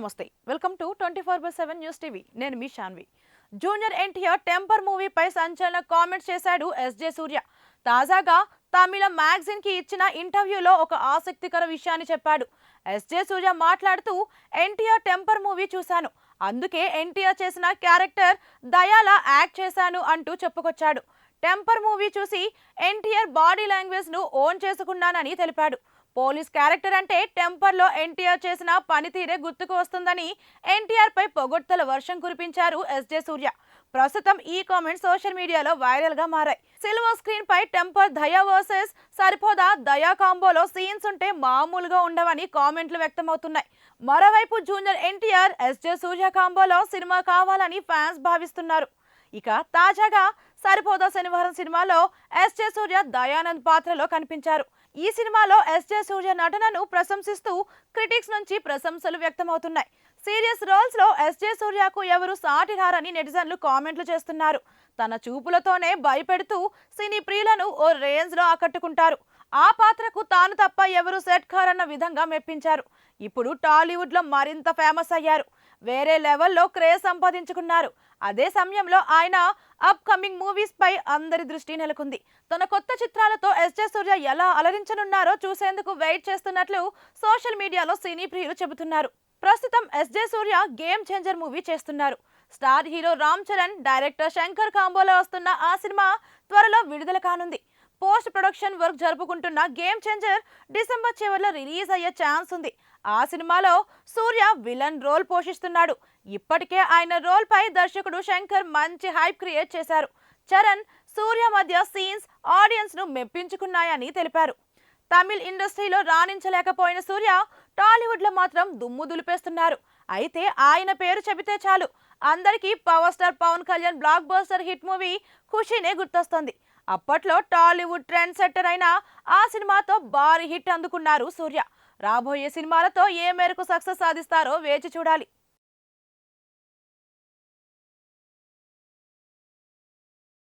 నమస్తే welcome to 24/7 news TV నేను మీ Shanvi junior NTR temper మూవీపై సంచలన కామెంట్స్ చేశాడు ఎస్జే సూర్య తాజాగా తమిళ మ్యాగజైన్ కి ఇచ్చిన ఇంటర్వ్యూలో ఒక ఆసక్తికర విషయాన్ని చెప్పాడు ఎస్జే సూర్య మాట్లాడుతూ ఎన్టీఆర్ టెంపర్ మూవీ చూశాను అందుకే ఎన్టీఆర్ చేసిన క్యారెక్టర్ దయాలా యాక్ట్ చేశాను అంటూ చెప్పుకొచ్చాడు టెంపర్ మూవీ చూసి ఎన్టీఆర్ బాడీ లాంగ్వేజ్ ను ఓన్ చేసుకున్నానని తెలిపాడు పోలీస్ క్యారెక్టర్ అంటే టెంపర్ లో ఎన్టీఆర్ చేసిన పనితీరే గుర్తుకు వస్తుందని ఎన్టీఆర్ పై పొగడ్తల వర్షం కురిపించారు ఎస్జే సూర్య ప్రస్తుతం ఈ కామెంట్స్ సోషల్ మీడియాలో వైరల్ గా మారాయి సిల్వర్ స్క్రీన్ పై టెంపర్ దయా వర్సెస్ సరిపోదా దయా కాంబోలో సీన్స్ ఉంటే మామూలుగా ఉండవని కామెంట్లు వ్యక్తమవుతున్నాయి మరోవైపు జూనియర్ ఎన్టీఆర్ ఎస్జే సూర్య కాంబోలో సినిమా కావాలని ఫ్యాన్స్ భావిస్తున్నారు ఇక తాజాగా సరిపోదా శనివారం సినిమాలో ఎస్జే సూర్య దయానంద్ పాత్రలో కనిపించారు ఈ సినిమాలో ఎస్జే సూర్య నటనను ప్రశంసిస్తూ క్రిటిక్స్ నుంచి ప్రశంసలు వ్యక్తమవుతున్నాయి సీరియస్ రోల్స్ లో ఎస్జే సూర్యకు ఎవరు సాటి రారని నెటిజన్లు కామెంట్లు చేస్తున్నారు తన చూపులతోనే భయపెడుతూ సినీ ప్రియులను ఓ రేంజ్ లో ఆకట్టుకుంటారు ఆ పాత్రకు తాను తప్ప ఎవరు సెట్ కారన్న విధంగా మెప్పించారు ఇప్పుడు టాలీవుడ్ లో మరింత ఫేమస్ అయ్యారు వేరే లెవెల్లో క్రేజ్ సంపాదించుకున్నారు అదే సమయంలో ఆయన అప్ కమింగ్ మూవీస్ పై అందరి దృష్టి నెలకొంది తన కొత్త చిత్రాలతో ఎస్జే సూర్య ఎలా అలరించనున్నారో చూసేందుకు వెయిట్ చేస్తున్నట్లు సోషల్ మీడియాలో సినీ ప్రియులు చెబుతున్నారు ప్రస్తుతం SJ Suryah Game Changer movie చేస్తున్నారు star hero Ram Charan director Shankar కాంబోలో వస్తున్న ఆ సినిమా త్వరలో విడుదల కానుంది పోస్ట్ ప్రొడక్షన్ వర్క్ జరుపుకుంటున్న గేమ్ చేంజర్ డిసెంబర్ చివరిలో రిలీజ్ అయ్యే ఛాన్స్ ఉంది ఆ సినిమాలో సూర్య విలన్ రోల్ పోషిస్తున్నాడు ఇప్పటికే ఆయన రోల్ పై దర్శకుడు శంకర్ మంచి హైప్ క్రియేట్ చేశారు చరణ్ సూర్య మధ్య సీన్స్ ఆడియన్స్ ను మెప్పించుకున్నాయని తెలిపారు తమిళ్ ఇండస్ట్రీలో రాణించలేకపోయిన సూర్య టాలీవుడ్ లో మాత్రం దుమ్ము దులిపేస్తున్నారు అయితే ఆయన పేరు చెబితే చాలు అందరికీ power star Pawan Kalyan blockbuster hit movie ఖుషీనే గుర్తొస్తుంది అప్పట్లో టాలీవుడ్ ట్రెండ్ సెట్టర్ అయిన ఆ సినిమాతో భారీ హిట్ అందుకున్నారు సూర్య రాబోయే సినిమాలతో ఏ మేరకు సక్సెస్ సాధిస్తారో వేచి చూడాలి